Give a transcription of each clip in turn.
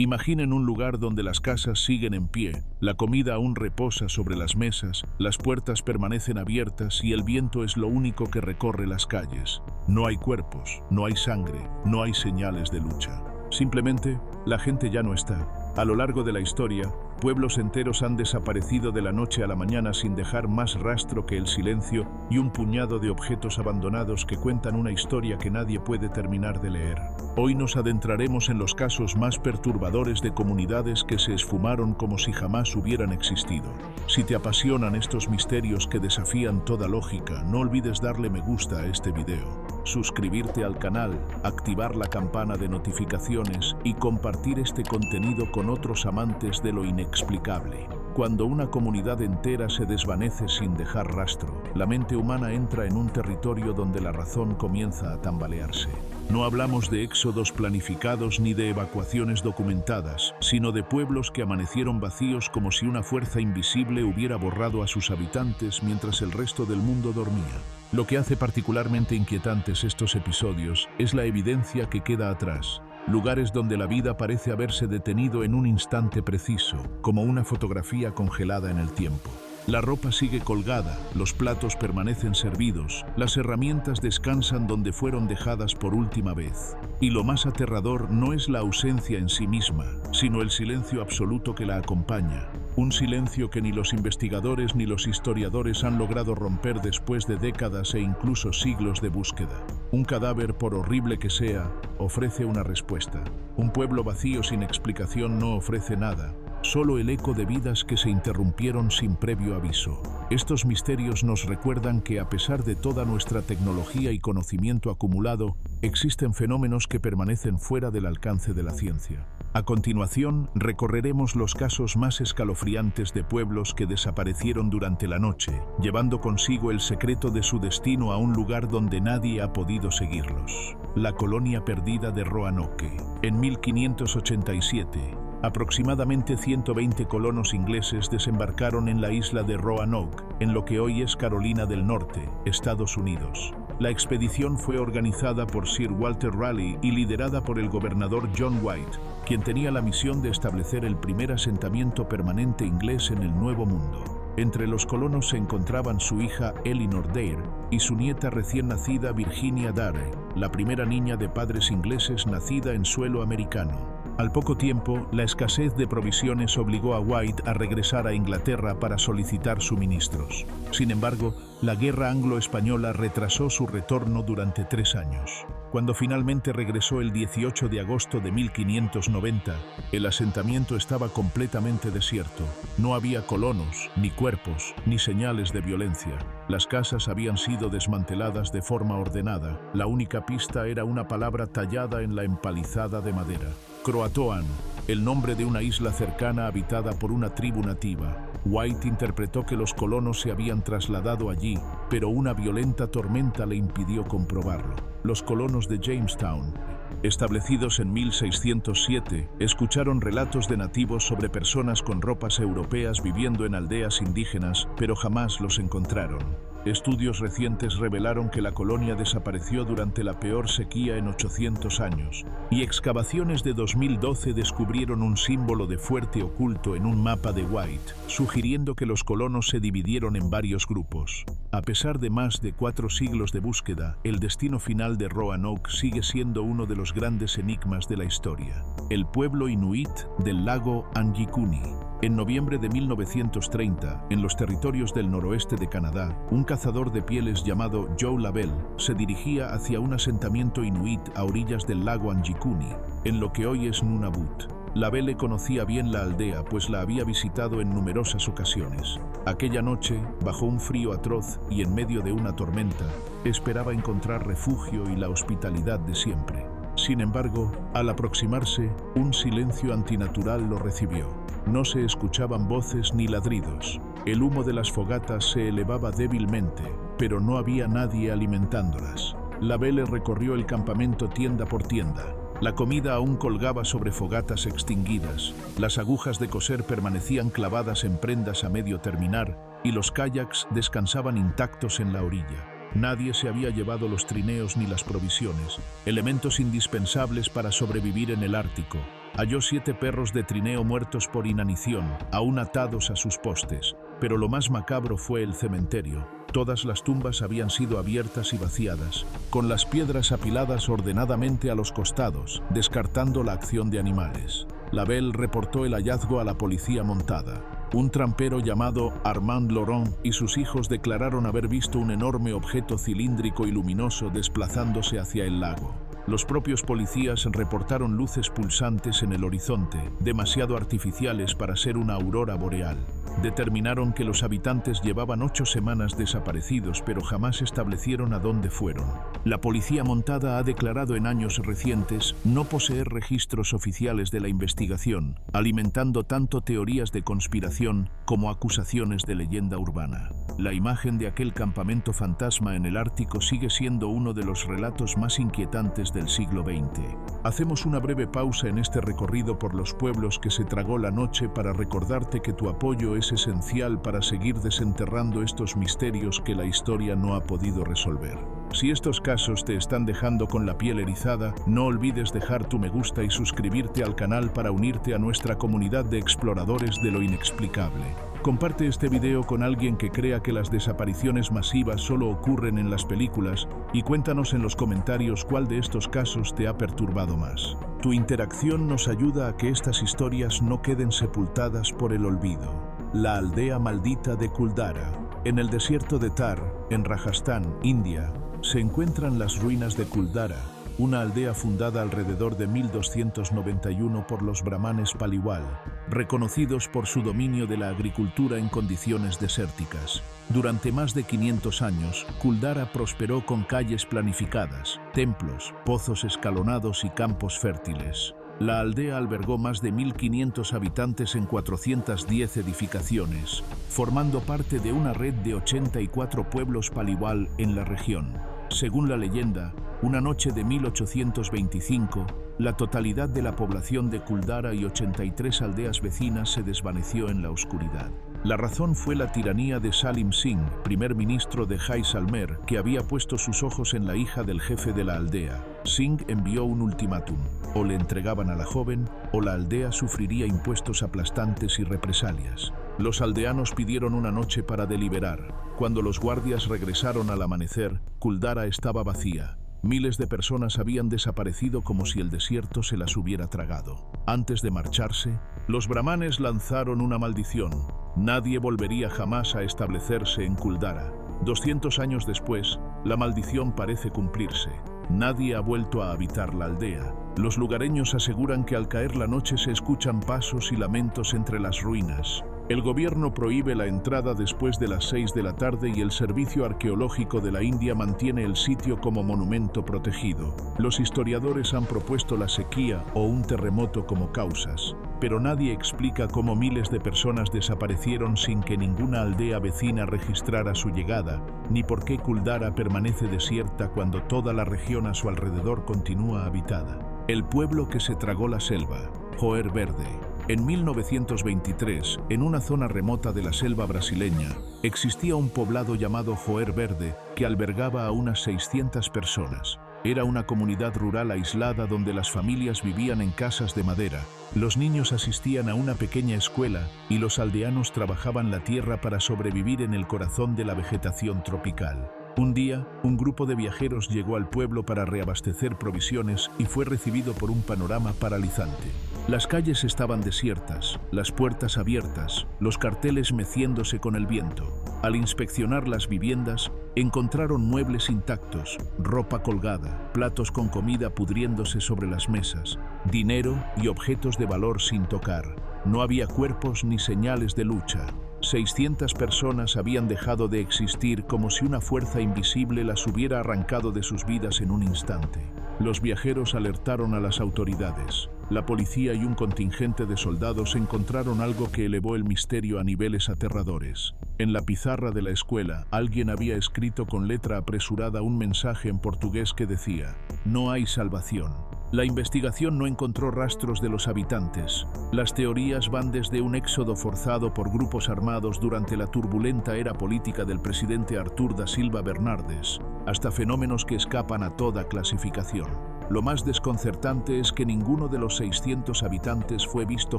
Imaginen un lugar donde las casas siguen en pie, la comida aún reposa sobre las mesas, las puertas permanecen abiertas y el viento es lo único que recorre las calles. No hay cuerpos, no hay sangre, no hay señales de lucha. Simplemente, la gente ya no está. A lo largo de la historia, pueblos enteros han desaparecido de la noche a la mañana sin dejar más rastro que el silencio y un puñado de objetos abandonados que cuentan una historia que nadie puede terminar de leer. Hoy nos adentraremos en los casos más perturbadores de comunidades que se esfumaron como si jamás hubieran existido. Si te apasionan estos misterios que desafían toda lógica, no olvides darle me gusta a este video, suscribirte al canal, activar la campana de notificaciones y compartir este contenido con otros amantes de lo inexplicable. Cuando una comunidad entera se desvanece sin dejar rastro, la mente humana entra en un territorio donde la razón comienza a tambalearse. No hablamos de éxodos planificados ni de evacuaciones documentadas, sino de pueblos que amanecieron vacíos como si una fuerza invisible hubiera borrado a sus habitantes mientras el resto del mundo dormía. Lo que hace particularmente inquietantes estos episodios es la evidencia que queda atrás. Lugares donde la vida parece haberse detenido en un instante preciso, como una fotografía congelada en el tiempo. La ropa sigue colgada, los platos permanecen servidos, las herramientas descansan donde fueron dejadas por última vez. Y lo más aterrador no es la ausencia en sí misma, sino el silencio absoluto que la acompaña. Un silencio que ni los investigadores ni los historiadores han logrado romper después de décadas e incluso siglos de búsqueda. Un cadáver, por horrible que sea, ofrece una respuesta. Un pueblo vacío sin explicación no ofrece nada. Solo el eco de vidas que se interrumpieron sin previo aviso. Estos misterios nos recuerdan que a pesar de toda nuestra tecnología y conocimiento acumulado, existen fenómenos que permanecen fuera del alcance de la ciencia. A continuación, recorreremos los casos más escalofriantes de pueblos que desaparecieron durante la noche, llevando consigo el secreto de su destino a un lugar donde nadie ha podido seguirlos. La colonia perdida de Roanoke. En 1587, aproximadamente 120 colonos ingleses desembarcaron en la isla de Roanoke, en lo que hoy es Carolina del Norte, Estados Unidos. La expedición fue organizada por Sir Walter Raleigh y liderada por el gobernador John White, quien tenía la misión de establecer el primer asentamiento permanente inglés en el Nuevo Mundo. Entre los colonos se encontraban su hija Eleanor Dare y su nieta recién nacida Virginia Dare, la primera niña de padres ingleses nacida en suelo americano. Al poco tiempo, la escasez de provisiones obligó a White a regresar a Inglaterra para solicitar suministros. Sin embargo, la guerra anglo-española retrasó su retorno durante 3 años. Cuando finalmente regresó el 18 de agosto de 1590, el asentamiento estaba completamente desierto. No había colonos, ni cuerpos, ni señales de violencia. Las casas habían sido desmanteladas de forma ordenada. La única pista era una palabra tallada en la empalizada de madera: Croatoan, el nombre de una isla cercana habitada por una tribu nativa. White interpretó que los colonos se habían trasladado allí, pero una violenta tormenta le impidió comprobarlo. Los colonos de Jamestown, establecidos en 1607, escucharon relatos de nativos sobre personas con ropas europeas viviendo en aldeas indígenas, pero jamás los encontraron. Estudios recientes revelaron que la colonia desapareció durante la peor sequía en 800 años, y excavaciones de 2012 descubrieron un símbolo de fuerte oculto en un mapa de White, sugiriendo que los colonos se dividieron en varios grupos. A pesar de más de 4 siglos de búsqueda, el destino final de Roanoke sigue siendo uno de los grandes enigmas de la historia: el pueblo inuit del lago Anjikuni. En noviembre de 1930, en los territorios del noroeste de Canadá, un cazador de pieles llamado Joe Lavelle se dirigía hacia un asentamiento inuit a orillas del lago Anjikuni, en lo que hoy es Nunavut. Lavelle conocía bien la aldea, pues la había visitado en numerosas ocasiones. Aquella noche, bajo un frío atroz y en medio de una tormenta, esperaba encontrar refugio y la hospitalidad de siempre. Sin embargo, al aproximarse, un silencio antinatural lo recibió. No se escuchaban voces ni ladridos. El humo de las fogatas se elevaba débilmente, pero no había nadie alimentándolas. Lavelle recorrió el campamento tienda por tienda. La comida aún colgaba sobre fogatas extinguidas, las agujas de coser permanecían clavadas en prendas a medio terminar y los kayaks descansaban intactos en la orilla. Nadie se había llevado los trineos ni las provisiones, elementos indispensables para sobrevivir en el Ártico. Halló 7 perros de trineo muertos por inanición, aún atados a sus postes. Pero lo más macabro fue el cementerio. Todas las tumbas habían sido abiertas y vaciadas, con las piedras apiladas ordenadamente a los costados, descartando la acción de animales. Labelle reportó el hallazgo a la policía montada. Un trampero llamado Armand Laurent y sus hijos declararon haber visto un enorme objeto cilíndrico y luminoso desplazándose hacia el lago. Los propios policías reportaron luces pulsantes en el horizonte, demasiado artificiales para ser una aurora boreal. Determinaron que los habitantes llevaban 8 semanas desaparecidos, pero jamás establecieron a dónde fueron. La policía montada ha declarado en años recientes no poseer registros oficiales de la investigación, alimentando tanto teorías de conspiración como acusaciones de leyenda urbana. La imagen de aquel campamento fantasma en el Ártico sigue siendo uno de los relatos más inquietantes del siglo XX. Hacemos una breve pausa en este recorrido por los pueblos que se tragó la noche para recordarte que tu apoyo es esencial para seguir desenterrando estos misterios que la historia no ha podido resolver. Si estos casos te están dejando con la piel erizada, no olvides dejar tu me gusta y suscribirte al canal para unirte a nuestra comunidad de exploradores de lo inexplicable. Comparte este video con alguien que crea que las desapariciones masivas solo ocurren en las películas y cuéntanos en los comentarios cuál de estos casos te ha perturbado más. Tu interacción nos ayuda a que estas historias no queden sepultadas por el olvido. La aldea maldita de Kuldara. En el desierto de Thar, en Rajasthan, India, se encuentran las ruinas de Kuldara, una aldea fundada alrededor de 1291 por los brahmanes Paliwal, reconocidos por su dominio de la agricultura en condiciones desérticas. Durante más de 500 años, Kuldara prosperó con calles planificadas, templos, pozos escalonados y campos fértiles. La aldea albergó más de 1.500 habitantes en 410 edificaciones, formando parte de una red de 84 pueblos Paliwal en la región. Según la leyenda, una noche de 1825, la totalidad de la población de Kuldara y 83 aldeas vecinas se desvaneció en la oscuridad. La razón fue la tiranía de Salim Singh, primer ministro de Jaisalmer, que había puesto sus ojos en la hija del jefe de la aldea. Singh envió un ultimátum: o le entregaban a la joven, o la aldea sufriría impuestos aplastantes y represalias. Los aldeanos pidieron una noche para deliberar. Cuando los guardias regresaron al amanecer, Kuldara estaba vacía. Miles de personas habían desaparecido como si el desierto se las hubiera tragado. Antes de marcharse, los brahmanes lanzaron una maldición. Nadie volvería jamás a establecerse en Kuldara. 200 años después, la maldición parece cumplirse. Nadie ha vuelto a habitar la aldea. Los lugareños aseguran que al caer la noche se escuchan pasos y lamentos entre las ruinas. El gobierno prohíbe la entrada después de las 6 de la tarde y el Servicio Arqueológico de la India mantiene el sitio como monumento protegido. Los historiadores han propuesto la sequía o un terremoto como causas, pero nadie explica cómo miles de personas desaparecieron sin que ninguna aldea vecina registrara su llegada, ni por qué Kuldara permanece desierta cuando toda la región a su alrededor continúa habitada. El pueblo que se tragó la selva, Joer Verde. En 1923, en una zona remota de la selva brasileña, existía un poblado llamado Joer Verde que albergaba a unas 600 personas. Era una comunidad rural aislada donde las familias vivían en casas de madera, los niños asistían a una pequeña escuela y los aldeanos trabajaban la tierra para sobrevivir en el corazón de la vegetación tropical. Un día, un grupo de viajeros llegó al pueblo para reabastecer provisiones y fue recibido por un panorama paralizante. Las calles estaban desiertas, las puertas abiertas, los carteles meciéndose con el viento. Al inspeccionar las viviendas, encontraron muebles intactos, ropa colgada, platos con comida pudriéndose sobre las mesas, dinero y objetos de valor sin tocar. No había cuerpos ni señales de lucha. 600 personas habían dejado de existir como si una fuerza invisible las hubiera arrancado de sus vidas en un instante. Los viajeros alertaron a las autoridades. La policía y un contingente de soldados encontraron algo que elevó el misterio a niveles aterradores. En la pizarra de la escuela, alguien había escrito con letra apresurada un mensaje en portugués que decía: "No hay salvación". La investigación no encontró rastros de los habitantes. Las teorías van desde un éxodo forzado por grupos armados durante la turbulenta era política del presidente Artur da Silva Bernardes, hasta fenómenos que escapan a toda clasificación. Lo más desconcertante es que ninguno de los 600 habitantes fue visto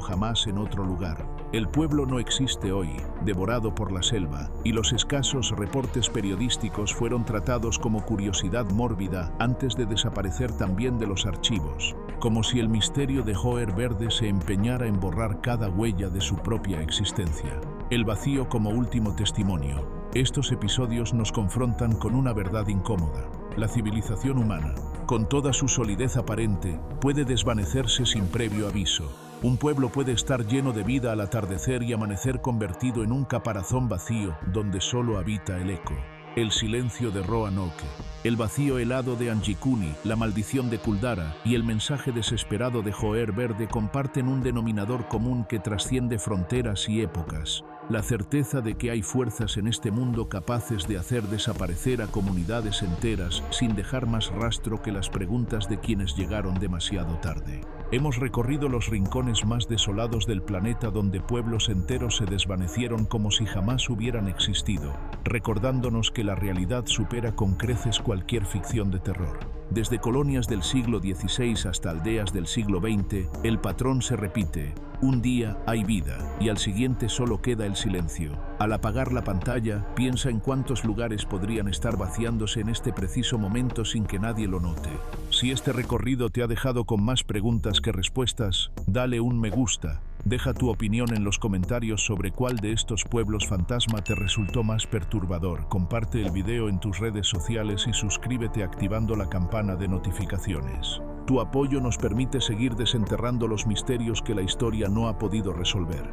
jamás en otro lugar. El pueblo no existe hoy, devorado por la selva, y los escasos reportes periodísticos fueron tratados como curiosidad mórbida antes de desaparecer también de los archivos, como si el misterio de Joer Verde se empeñara en borrar cada huella de su propia existencia. El vacío como último testimonio. Estos episodios nos confrontan con una verdad incómoda. La civilización humana, con toda su solidez aparente, puede desvanecerse sin previo aviso. Un pueblo puede estar lleno de vida al atardecer y amanecer convertido en un caparazón vacío donde solo habita el eco. El silencio de Roanoke, el vacío helado de Anjikuni, la maldición de Kuldara y el mensaje desesperado de Joer Verde comparten un denominador común que trasciende fronteras y épocas: la certeza de que hay fuerzas en este mundo capaces de hacer desaparecer a comunidades enteras sin dejar más rastro que las preguntas de quienes llegaron demasiado tarde. Hemos recorrido los rincones más desolados del planeta donde pueblos enteros se desvanecieron como si jamás hubieran existido, recordándonos que la realidad supera con creces cualquier ficción de terror. Desde colonias del siglo XVI hasta aldeas del siglo XX, el patrón se repite: un día hay vida y al siguiente solo queda el silencio. Al apagar la pantalla, piensa en cuántos lugares podrían estar vaciándose en este preciso momento sin que nadie lo note. Si este recorrido te ha dejado con más preguntas que respuestas, dale un me gusta. Deja tu opinión en los comentarios sobre cuál de estos pueblos fantasma te resultó más perturbador. Comparte el video en tus redes sociales y suscríbete activando la campana de notificaciones. Tu apoyo nos permite seguir desenterrando los misterios que la historia no ha podido resolver.